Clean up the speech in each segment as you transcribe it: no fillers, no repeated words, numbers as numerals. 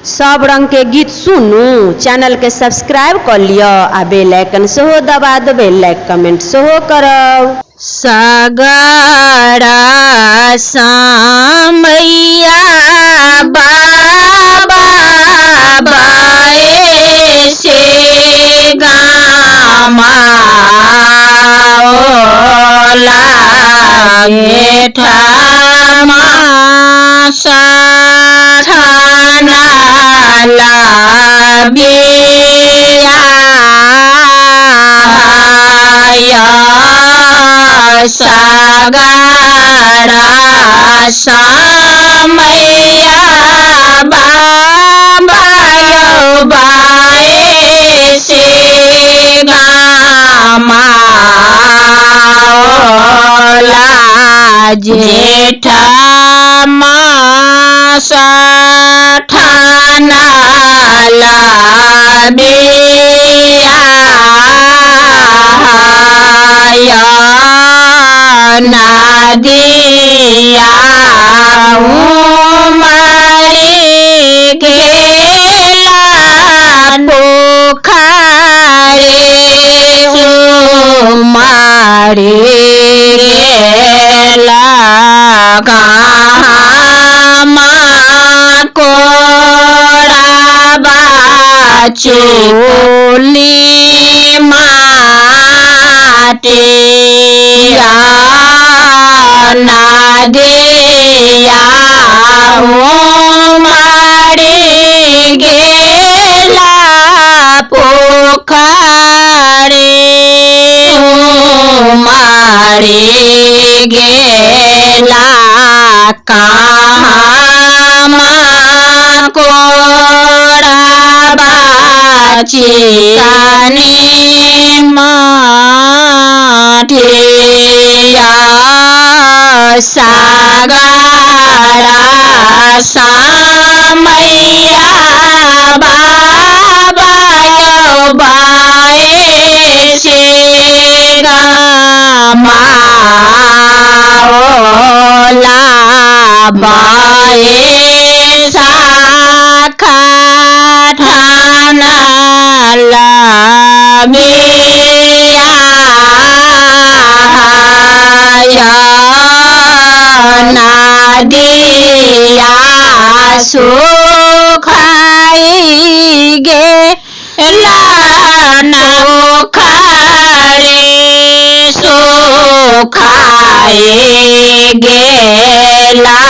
सब रंग के गीत सुनू। चैनल के सब्सक्राइब कर लियो आ बेल आइकन सेहो दबा देबे, लाइक कमेंट सेहो करब। सगरा सामैया बाबा बाए से गामा लागे ठामा साठाना लाबिया सगरा सामैया बाबा बाए से गामा जेठा साठाना लाबिया नदिया मारे गेला पोखरे मारे गेला गामा कोराबा चोली माटिया नदिया मारे गेला पोखरे मारे गेला कामा कोराबा चिकानी माटिया सगरा सामैया बाबा बाए से गामा बाए शाखा ठाना लाबिया नदिया सुखाई गेला पोखरे सुखाई गेला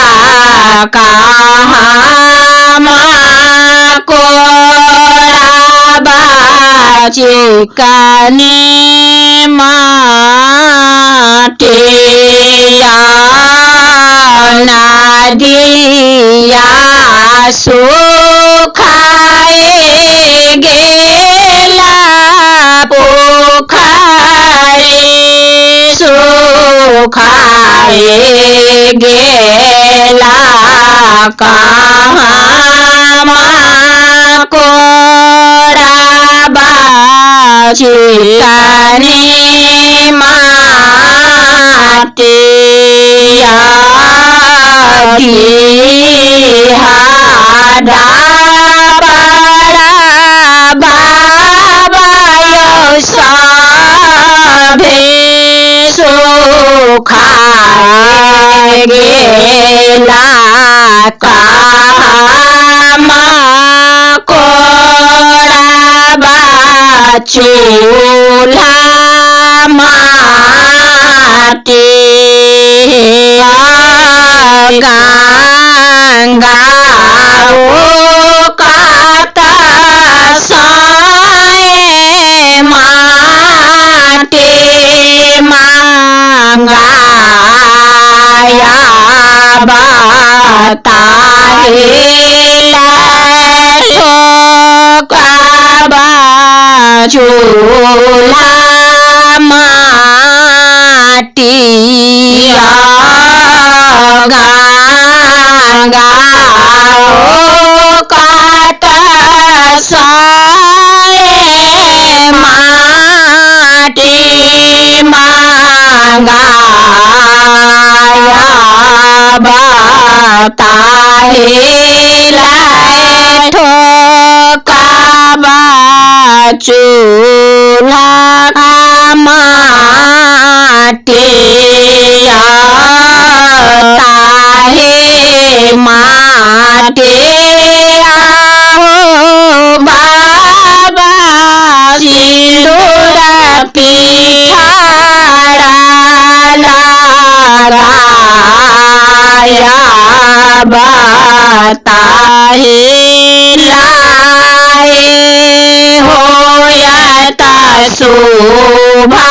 कामा कोराबा चिकानी माटिया नदिया सुखाए गेला पोखरे सुखाए गेला कामा कोराबा चिकानी माटिया सभे सुखाए गेला कामा कोराबा चूल्हा माटिया गंगा काता साए माटे मांगाया बताएला ठोकाबा चूल्हा माटिया गंगा काता साए माटे मांगाया बताएला ठो चूल्हा माटिया ताहे माटिया हो बाबा सिंदूर पिठारा लगाया बताहे लाए होयता शोभा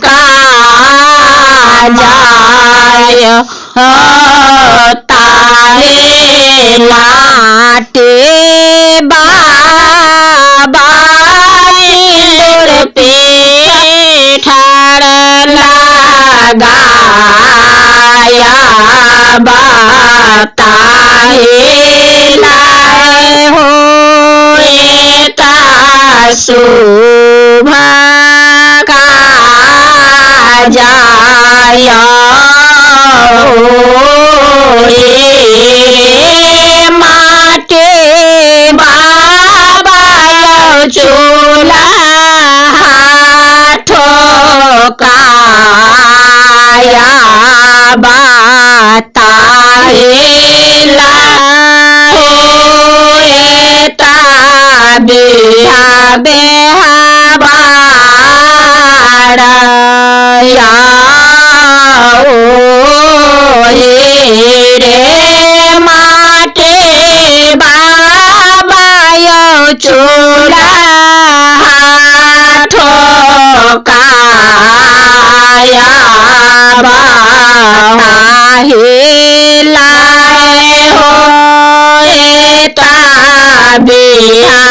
का जाय ताहे माटे बाबा सिंदूर पे ठाड़ लगाया बताहे लाए होयता शोभा का जाय माटे बाबा चूल्हा ठोकाया बताहे होयता बिहा बेहा बाड़या रे माटे बाबा चूल्हा ठोकाया बताहे लाए होयता बिहा